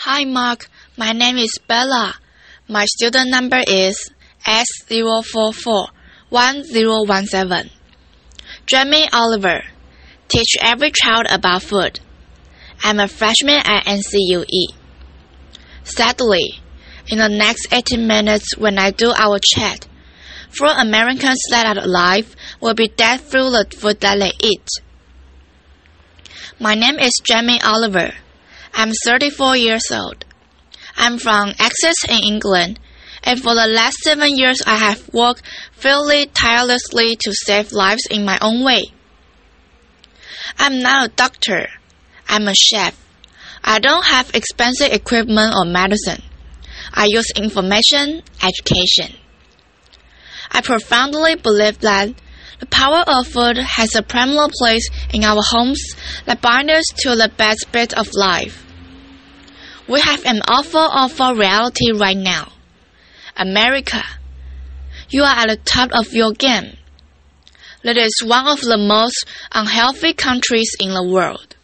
Hi Mark, my name is Bella. My student number is S0441017. Jamie Oliver. Teach every child about food. I'm a freshman at NCUE. Sadly, in the next 18 minutes when I do our chat, 4 Americans that are alive will be dead through the food that they eat. My name is Jamie Oliver. I'm 34 years old. I'm from Essex in England, and for the last 7 years I have worked fairly tirelessly to save lives in my own way. I'm not a doctor. I'm a chef. I don't have expensive equipment or medicine. I use information, education. I profoundly believe that the power of food has a primal place in our homes that binds us to the best bit of life. We have an awful reality right now. America, you are at the top of your game. That is one of the most unhealthy countries in the world.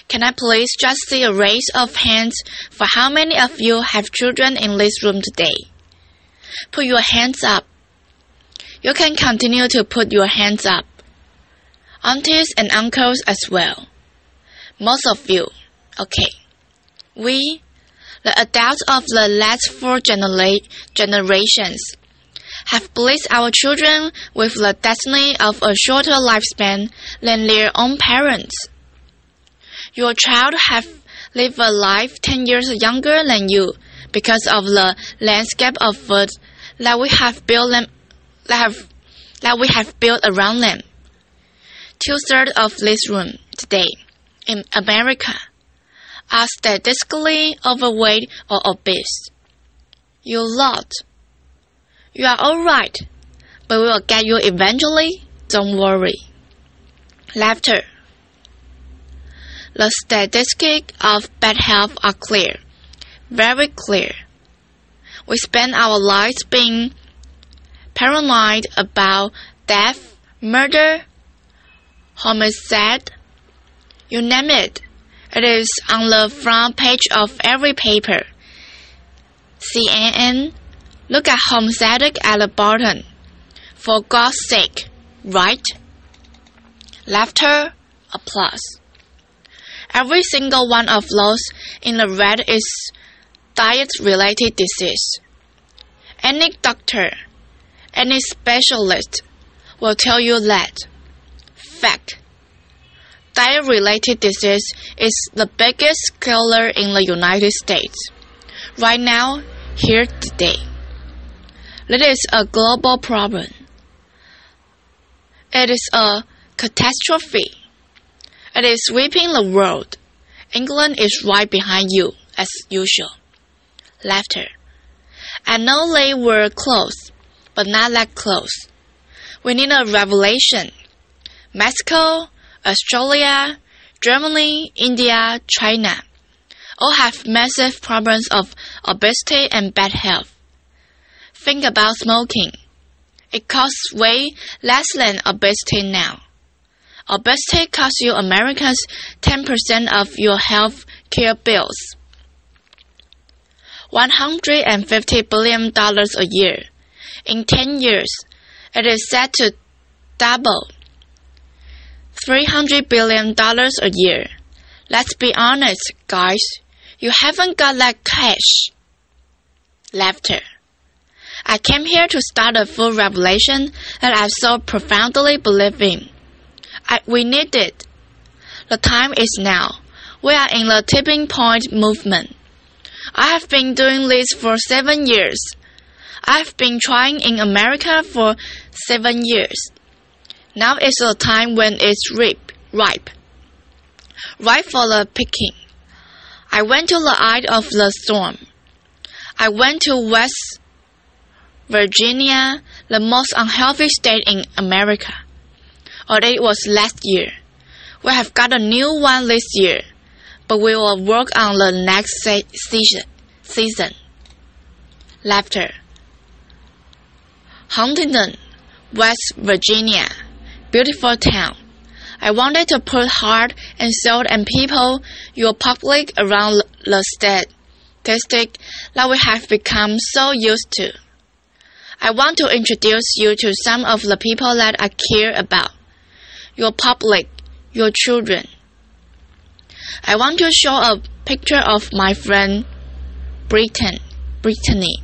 Can I please just see a raise of hands for how many of you have children in this room today? Put your hands up. You can continue to put your hands up. Aunties and uncles as well. Most of you. Okay. We, the adults of the last 4 generations, have blessed our children with the destiny of a shorter lifespan than their own parents. Your child have lived a life 10 years younger than you because of the landscape of food that we have built around them. 2/3 of this room today in America are statistically overweight or obese. You lot. You are alright, but we will get you eventually. Don't worry. Laughter. The statistics of bad health are clear, very clear. We spend our lives being paranoid about death, murder, homicide, you name it. It is on the front page of every paper. CNN, look at homicide at the bottom. For God's sake, right? Laughter, applause. Every single one of those in the red is diet-related disease. Any doctor, any specialist will tell you that. Fact. Diet-related disease is the biggest killer in the United States. Right now, here today. It is a global problem. It is a catastrophe. It is sweeping the world. England is right behind you, as usual. Laughter. I know they were close, but not that close. We need a revelation. Mexico, Australia, Germany, India, China all have massive problems of obesity and bad health. Think about smoking. It costs way less than obesity now. Obesity costs you Americans 10% of your health care bills. $150 billion a year. In 10 years, it is set to double. $300 billion a year. Let's be honest, guys. You haven't got that cash. Laughter. I came here to start a food revolution that I so profoundly believe in. We need it. The time is now. We are in the tipping point movement. I have been doing this for 7 years. I have been trying in America for 7 years. Now is the time when it's ripe for the picking. I went to the eye of the storm. I went to West Virginia, the most unhealthy state in America. Or it was last year. We have got a new one this year, but we will work on the next season. Laughter. Huntington, West Virginia. Beautiful town. I wanted to put heart and soul and people, your public around the statistic that we have become so used to. I want to introduce you to some of the people that I care about. Your public, your children. I want to show a picture of my friend Brittany.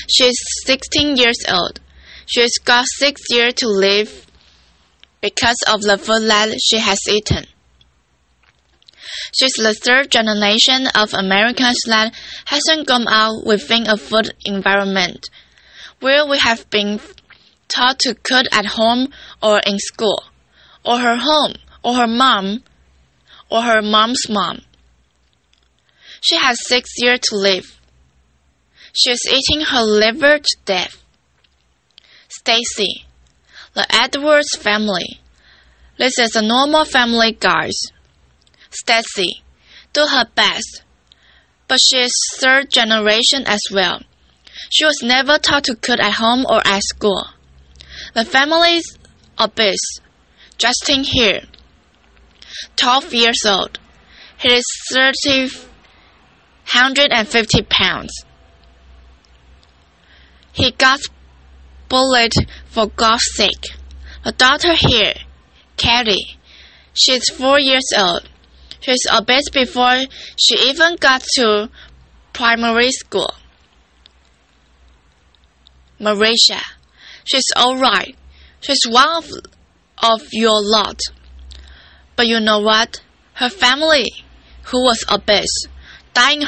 She's 16 years old. She's got 6 years to live because of the food that she has eaten. She's the third generation of Americans that hasn't grown up within a food environment where we have been taught to cook at home or in school, or her home, or her mom, or her mom's mom. She has 6 years to live. She's eating her liver to death. Stacy, the Edwards family. This is a normal family, guys. Stacy, do her best. But she is third generation as well. She was never taught to cook at home or at school. The family is obese. Justin here, 12 years old. He is 150 pounds. He got bullied for God's sake. The daughter here, Katie, she's 4 years old. She's obese before she even got to primary school. Marisha, she's alright. She's one of your lot. But you know what? Her family, who was obese, died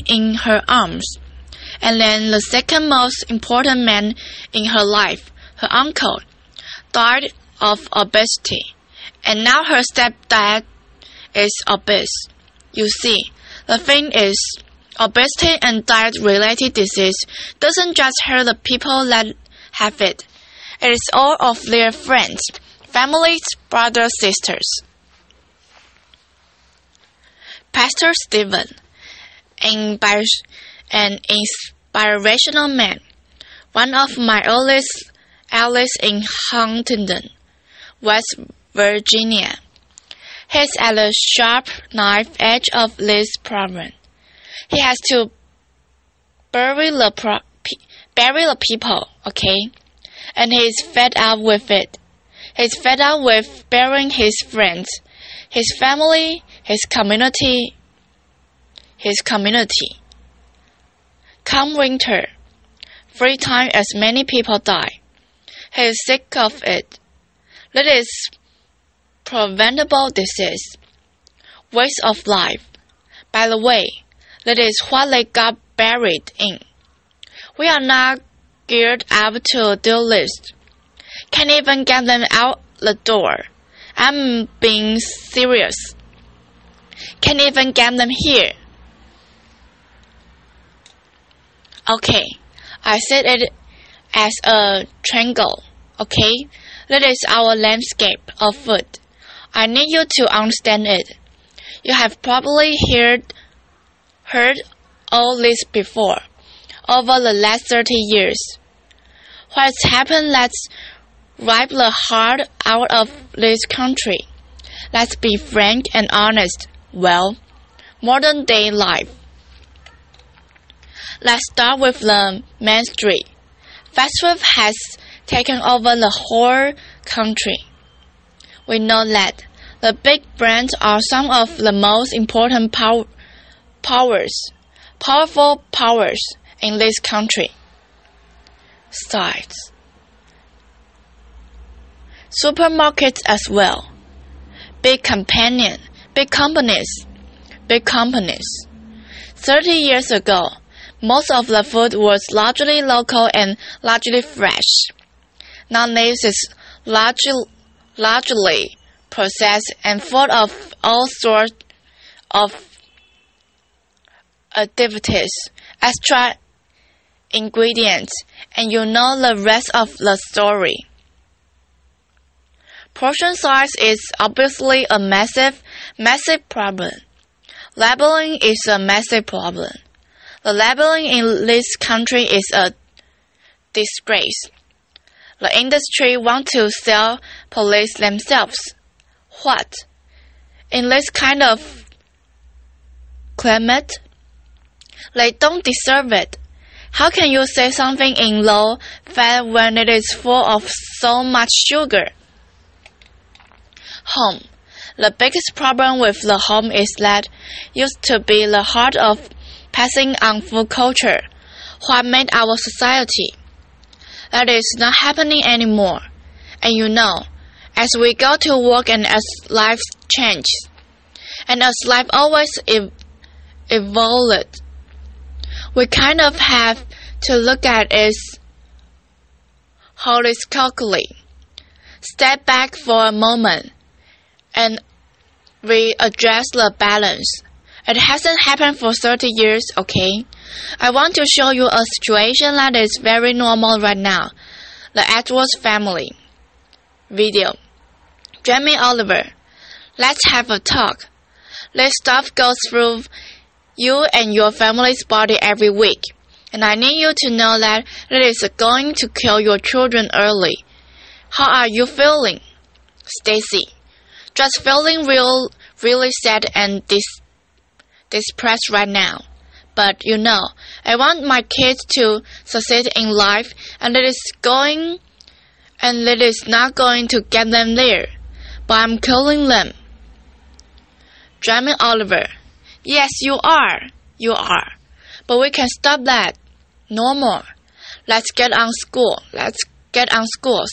in her arms. And then the second most important man in her life, her uncle, died of obesity. And now her stepdad is obese. You see, the thing is, obesity and diet-related disease doesn't just hurt the people that have it. It is all of their friends, families, brothers, sisters. Pastor Stephen, an inspirational man, one of my earliest allies in Huntington, West Virginia. He's at the sharp knife edge of this problem. He has to bury the people, okay? And he's fed up with it. He's fed up with burying his friends, his family, his community. Come winter, 3 times as many people die. He is sick of it. That is preventable disease, waste of life. By the way, that is what they got buried in. We are not geared up to do this. Can't even get them out the door. I'm being serious. Can't even get them here. Okay, I said it as a triangle, okay? That is our landscape of food. I need you to understand it. You have probably heard all this before, over the last 30 years. What's happened? Let's rip the heart out of this country. Let's be frank and honest. Well, modern day life. Let's start with the Main Street. Fast food has taken over the whole country. We know that the big brands are some of the most important powerful powers in this country. Sites. Supermarkets as well. Big companies. 30 years ago, most of the food was largely local and largely fresh. Now this is largely processed and full of all sorts of additives, extra ingredients, and you know the rest of the story. Portion size is obviously a massive problem. Labeling is a massive problem. The labeling in this country is a disgrace. The industry want to sell police themselves. What? In this kind of climate? They don't deserve it. How can you say something in low fat when it is full of so much sugar? Home. The biggest problem with the home is that used to be the heart of passing on food culture, what made our society. That is not happening anymore. And you know, as we go to work and as life changes, and as life always evolved, we kind of have to look at it holistically. Step back for a moment and readdress the balance. It hasn't happened for 30 years, okay? I want to show you a situation that is very normal right now. The Edwards family. Video. Jamie Oliver. Let's have a talk. This stuff goes through you and your family's body every week. And I need you to know that it is going to kill your children early. How are you feeling? Stacy. Just feeling really sad and depressed right now. But you know, I want my kids to succeed in life, and it is not going to get them there. But I'm killing them. Jamie Oliver. Yes, you are. You are. But we can stop that. No more. Let's get on school. Let's get on schools.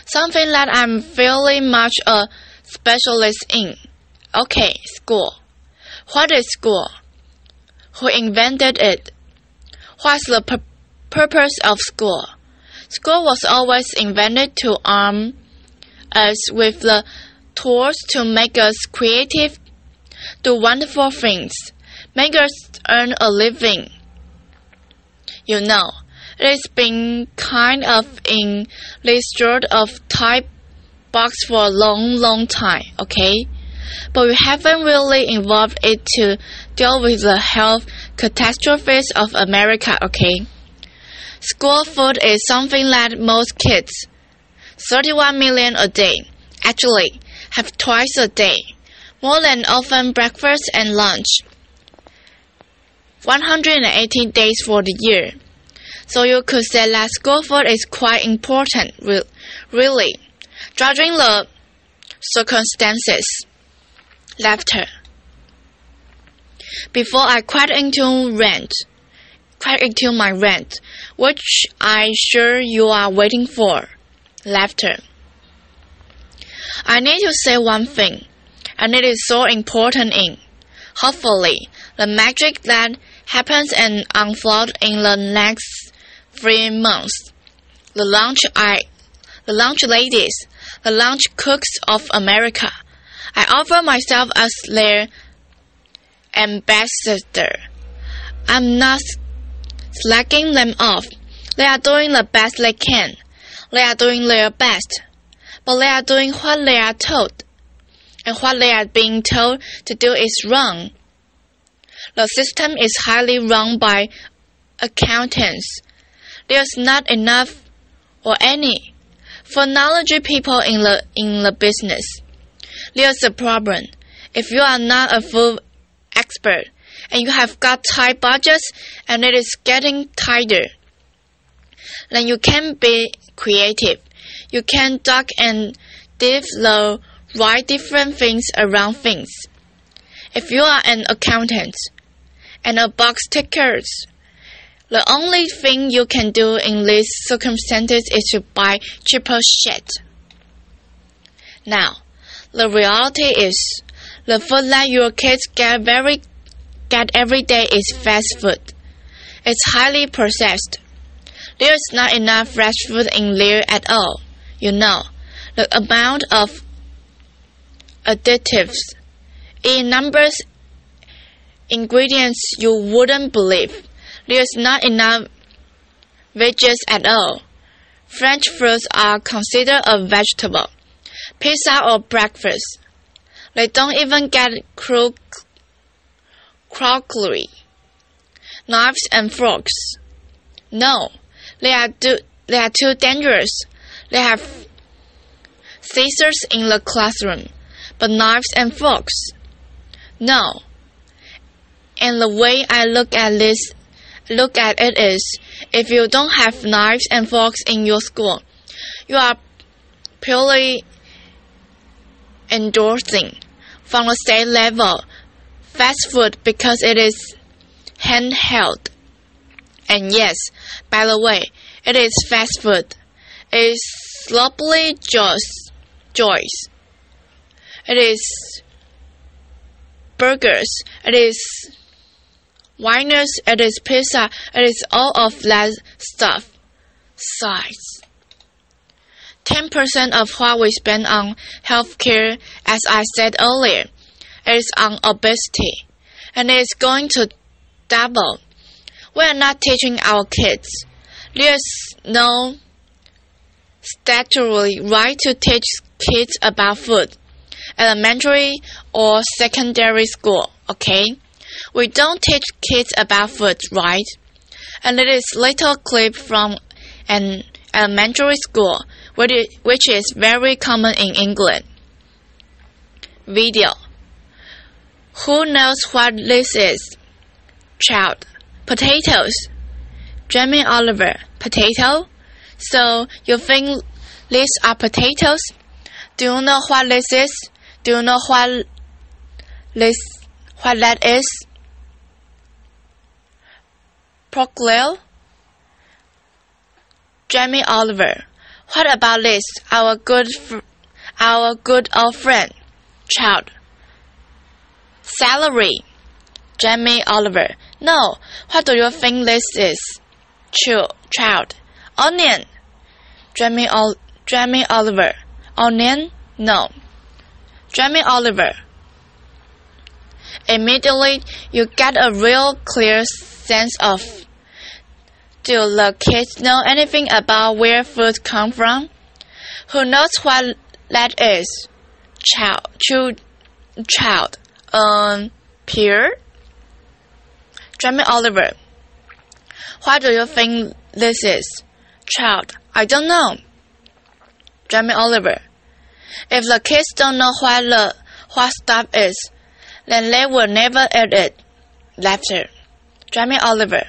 Something that I'm very much a specialist in. Okay, school. What is school? Who invented it? What's the purpose of school? School was always invented to arm us with the tools to make us creative, do wonderful things, make us earn a living. You know, it has been kind of in this sort of type box for a long time, okay? But we haven't really involved it to deal with the health catastrophes of America, okay? School food is something that most kids, 31 million a day, actually have twice a day, more than often breakfast and lunch, 180 days for the year. So you could say that school food is quite important, really, judging the circumstances. Laughter. Before I quite into my rant, which I'm sure you are waiting for. Laughter. I need to say one thing, and it is so important hopefully, the magic that happens and unfolds in the next 3 months. The lunch ladies, the lunch cooks of America. I offer myself as their ambassador. I'm not slacking them off. They are doing the best they can. They are doing their best. But they are doing what they are told. And what they are being told to do is wrong. The system is highly run by accountants. There's not enough or any for knowledgeable people in the business. There's a problem. If you are not a full expert and you have got tight budgets and it is getting tighter, then you can be creative. You can duck and dive the right different things around things. If you are an accountant and a box ticker, the only thing you can do in these circumstances is to buy cheaper shit. Now, the reality is, the food that your kids get every day is fast food. It's highly processed. There is not enough fresh food in there at all. You know, the amount of additives in numbers, ingredients you wouldn't believe. There's not enough veggies at all. French fruits are considered a vegetable. Pizza or breakfast. They don't even get crockery, knives and forks. No, they They are too dangerous. They have scissors in the classroom, but knives and forks? No. And the way I look at it is, if you don't have knives and forks in your school, you are purely endorsing, from the state level, fast food because it is handheld. And yes, by the way, it is fast food. It is sloppily joys. It is burgers. It is winers. It is pizza. It is all of that stuff. Size. 10% of what we spend on healthcare, as I said earlier, is on obesity, and it is going to double. We are not teaching our kids. There is no statutory right to teach kids about food, elementary or secondary school, okay? We don't teach kids about food, right? And it is little clip from an elementary school, which is very common in England. Video. Who knows what this is? Child. Potatoes. Jamie Oliver. Potato? So, you think these are potatoes? Do you know what this is? Do you know what that is? Proclaim. Jamie Oliver. What about this? Our good old friend. Child. Celery. Jamie Oliver. No. What do you think this is? Child. Onion. Jamie Oliver. Onion? No. Jamie Oliver. Immediately, you get a real clear sense of, do the kids know anything about where food comes from? Who knows what that is? Child. Pear? Jamie Oliver. What do you think this is? Child. I don't know. Jamie Oliver. If the kids don't know what stuff is, then they will never eat it. Laughter. Jamie Oliver.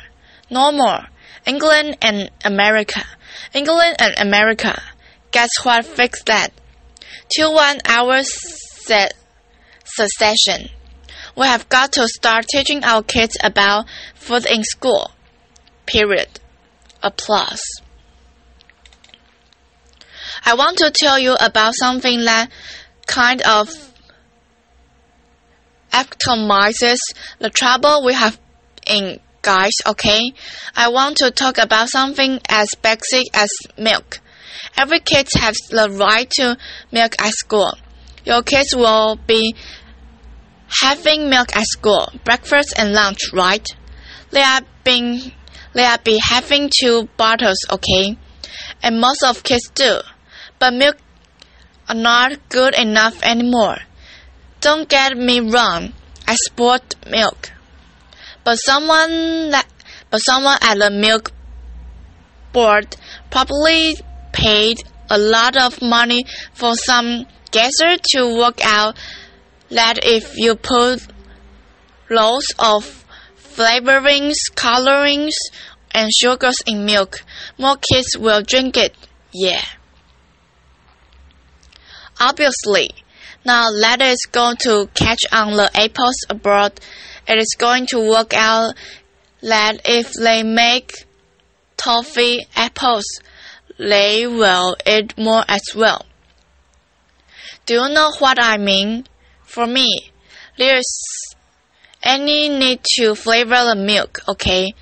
No more. England and America. Guess what fixed that? 2 1-hour succession. We have got to start teaching our kids about food in school. Period. Applause. I want to tell you about something that kind of epitomizes the trouble we have in guys, okay? I want to talk about something as basic as milk. Every kid has the right to milk at school. Your kids will be having milk at school, breakfast and lunch, right? They are be having 2 bottles, okay? And most of kids do. But milk are not good enough anymore. Don't get me wrong, I support milk. But someone at the milk board probably paid a lot of money for some guesser to work out that if you put loads of flavorings, colorings, and sugars in milk, more kids will drink it. Yeah. Obviously, now that is going to catch on the apples abroad. It is going to work out that if they make toffee apples, they will eat more as well. Do you know what I mean? For me, there's any need to flavor the milk, okay?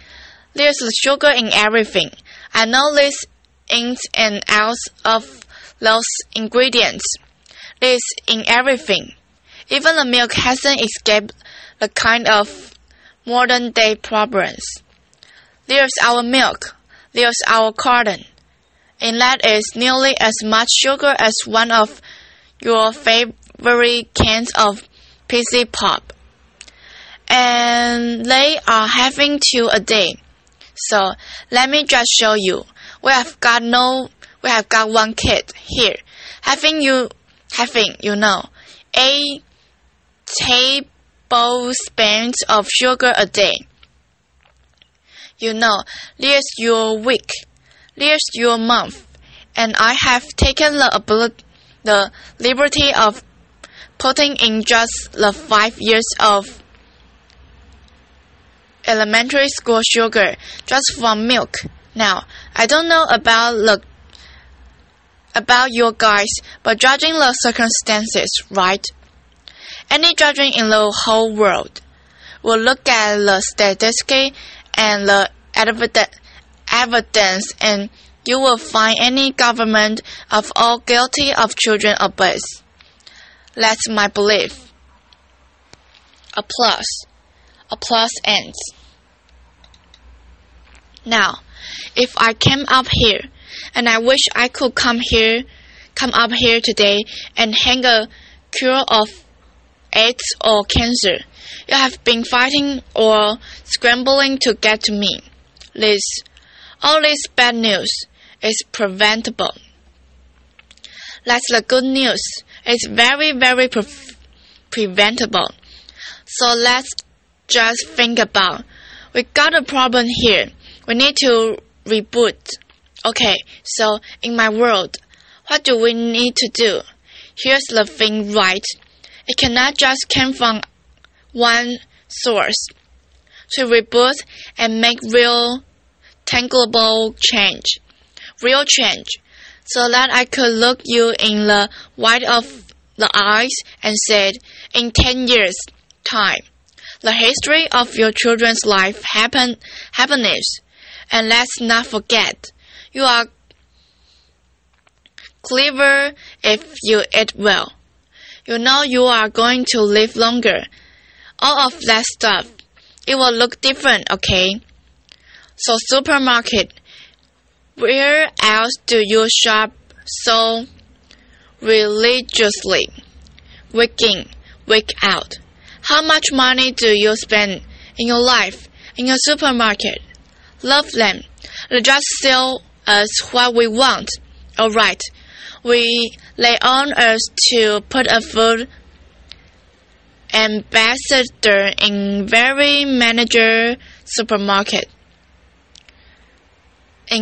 There's the sugar in everything. I know this ins and outs of those ingredients. It's in everything. Even the milk hasn't escaped the kind of modern day problems. There's our milk. There's our carton. And that is nearly as much sugar as one of your favorite cans of PC Pop. And they are having 2 a day. So let me just show you. We have got one kid here, having a tablespoon of sugar a day. There's your week, there's your month, and I have taken the liberty of putting in just the 5 years of elementary school sugar just for milk. Now, I don't know about you guys, but judging the circumstances, right? Any judging in the whole world will look at the statistics and the evidence, and you will find any government of all guilty of children abuse. That's my belief. Applause ends. Now, if I came up here, and I wish I could come up here today and hang a cure of AIDS or cancer, you have been fighting or scrambling to get to me. All this bad news is preventable. That's the good news. It's very, very preventable. So let's just think about. We got a problem here. We need to reboot. Okay, so in my world, what do we need to do? Here's the thing, right? It cannot just come from one source. To reboot and make real tangible change, so that I could look you in the white of the eyes and said, in 10 years' time, the history of your children's life happiness, and let's not forget, you are clever if you eat well. You are going to live longer. All of that stuff. It will look different, okay? So supermarket, where else do you shop so religiously? Week in, week out. How much money do you spend in your life in your supermarket? Love them. They just sell us what we want. Alright. We lay on us to put a food ambassador in every major supermarket. They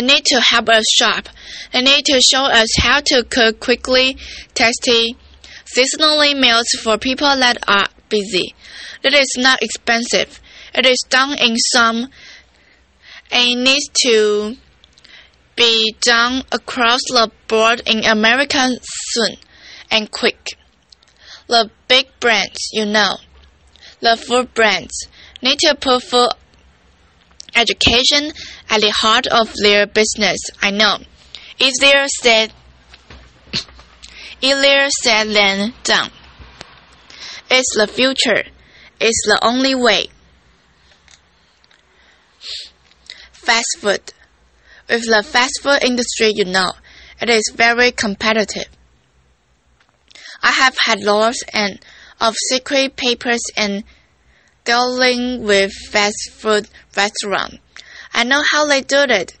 need to help us shop. They need to show us how to cook quickly, tasty, seasonally meals for people that are busy. It is not expensive. It is done in some, and it needs to be done across the board in America soon and quick. The big brands, the food brands, need to put food education at the heart of their business. I know. Easier said than done. It's the future. It's the only way. Fast food. With the fast food industry, it is very competitive. I have had lots of secret papers and dealing with fast food restaurants. I know how they do it.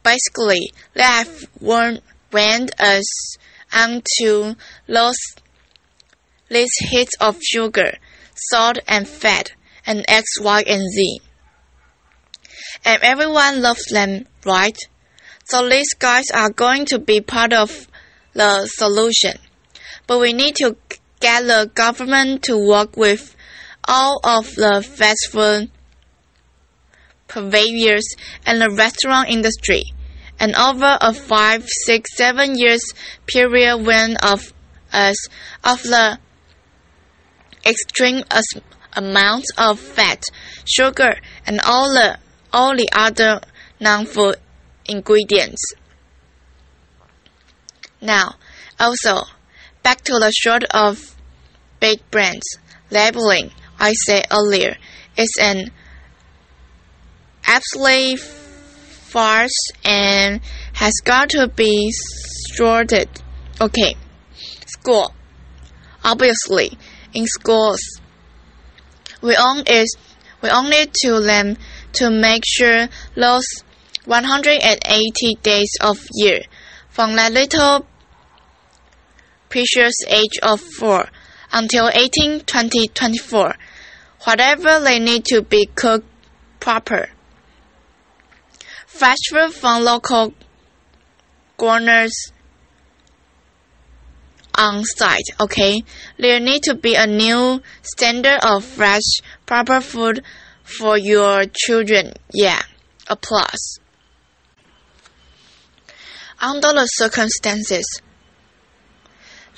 Basically, they have went us onto these hits of sugar, salt and fat, and X, Y, and Z. And everyone loves them, right? So these guys are going to be part of the solution. But we need to get the government to work with all of the fast food purveyors and the restaurant industry. And over a 5, 6, 7 years period when of the extreme amounts of fat, sugar, and all the other non-food ingredients. Now, also, back to the short of big brands. Labeling, I said earlier, is an absolute farce and has got to be sorted. Okay, school. Obviously, in schools, we owe it to them to make sure those 180 days of year, from that little precious age of 4 until 18, 20, 24, whatever they need to be cooked proper. Fresh fruit from local gardeners on site, okay? There need to be a new standard of fresh, proper food for your children. Yeah, applause. Under the circumstances,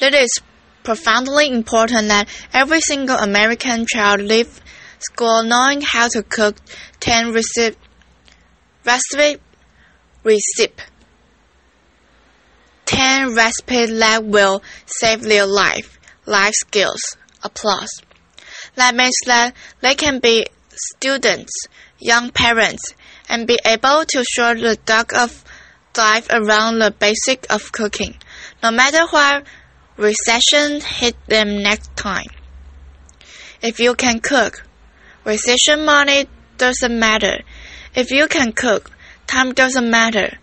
it is profoundly important that every single American child leave school knowing how to cook 10 recipes that will save their life skills. Applause. That means that they can be students, young parents, and be able to show the dive around the basic of cooking, no matter what recession hit them next time. If you can cook, recession money doesn't matter. If you can cook, time doesn't matter.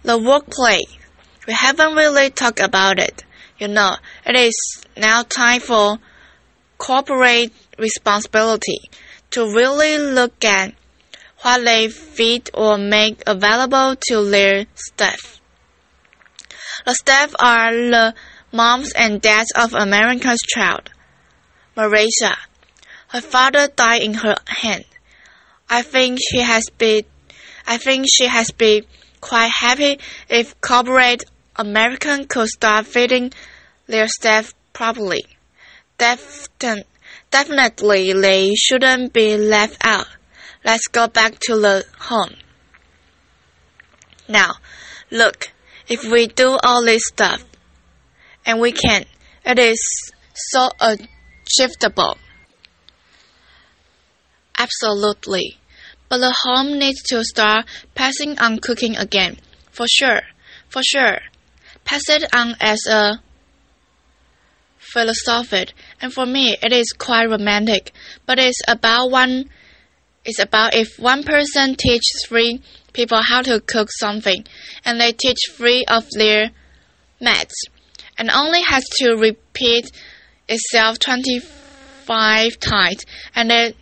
The workplace, we haven't really talked about it. It is now time for corporate responsibility to really look at what they feed or make available to their staff. The staff are the moms and dads of America's child. Marisa, her father died in her hand. I think she has been quite happy if corporate American could start feeding their staff properly. Definitely they shouldn't be left out. Let's go back to the home. Now, look, if we do all this stuff, and we can, it is so achievable. Absolutely. But the home needs to start passing on cooking again. For sure. Pass it on as a philosophy, and for me it is quite romantic. But it's about if one person teaches 3 people how to cook something, and they teach 3 of their mates, and only has to repeat itself 25 times, and that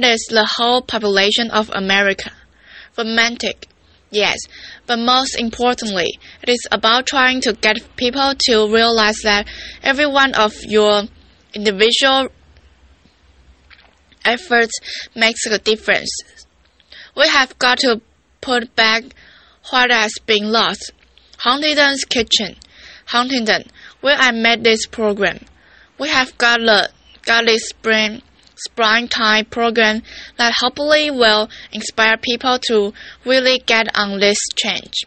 is the whole population of America. Romantic, yes, but most importantly, it is about trying to get people to realize that every one of your individual efforts makes a difference. We have got to put back what has been lost. Huntington's Kitchen, Huntington, where I made this program. We have got this springtime program that hopefully will inspire people to really get on this change.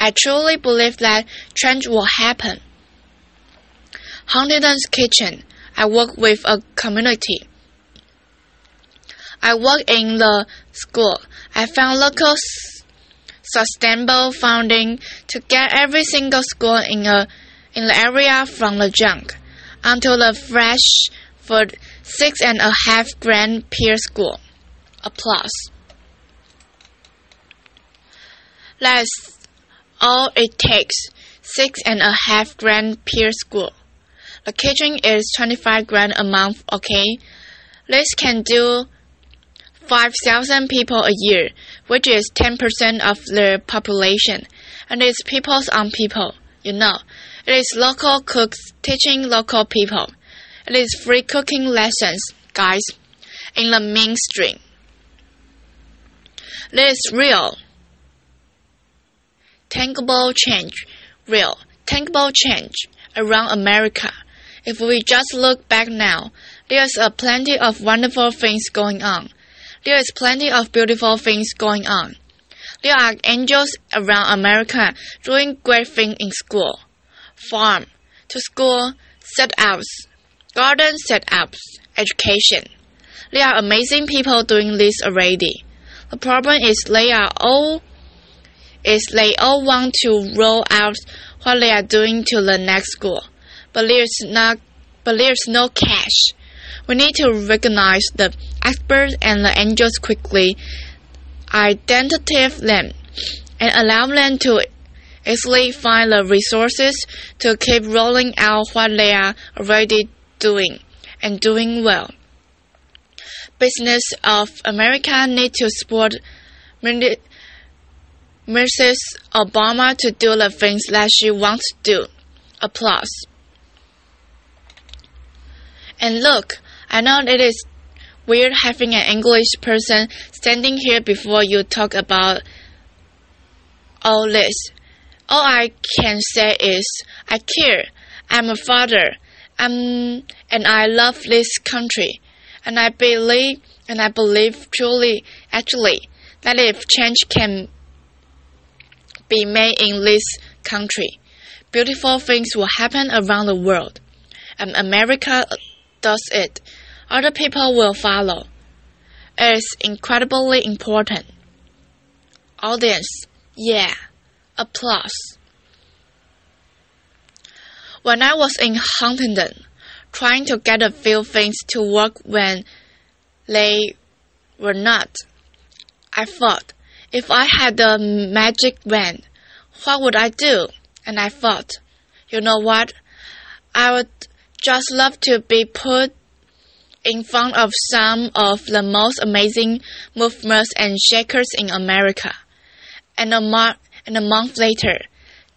I truly believe that change will happen. Huntington's Kitchen, I work with a community. I work in the school. I found local sustainable funding to get every single school in the area from the junk until the fresh food, $6.5 per school. Applause. That's all it takes, $6.5 per school. The kitchen is $25 a month, okay? This can do 5,000 people a year, which is 10% of the population, and it's people's on people, It is local cooks teaching local people. It is free cooking lessons, guys, in the mainstream. It is real. Tangible change around America. If we just look back now, there's plenty of wonderful things going on. There is plenty of beautiful things going on. There are angels around America doing great things in school, farm, to school, set-ups, garden set-ups, education. There are amazing people doing this already. The problem is they all want to roll out what they are doing to the next school, but there's no cash. We need to recognize the experts and the angels quickly identify them and allow them to easily find the resources to keep rolling out what they are already doing and doing well. Business of America need to support Mrs. Obama to do the things that she wants to do. Applause. And look, I know it is weird having an English person standing here before you talk about all this. All I can say is, I care. I'm a father. And I love this country. And I believe truly, actually, that if change can be made in this country, beautiful things will happen around the world. And America does it. Other people will follow. It is incredibly important. Audience, yeah. Applause. When I was in Huntington, trying to get a few things to work when they were not, I thought, if I had a magic wand, what would I do? And I thought, you know what? I would just love to be put in front of some of the most amazing movers and shakers in America. And a month later,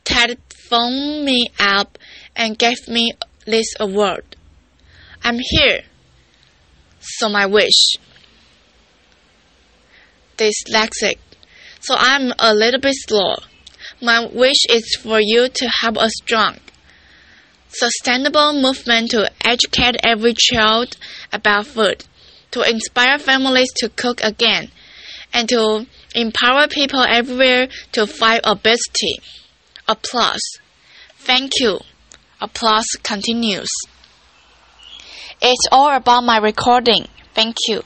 Ted phoned me up and gave me this award. I'm here. So my wish. Dyslexic. So I'm a little bit slow. My wish is for you to have a strong, sustainable movement to educate every child about food, to inspire families to cook again, and to empower people everywhere to fight obesity. Applause. Thank you. Applause continues. It's all about my recording. Thank you.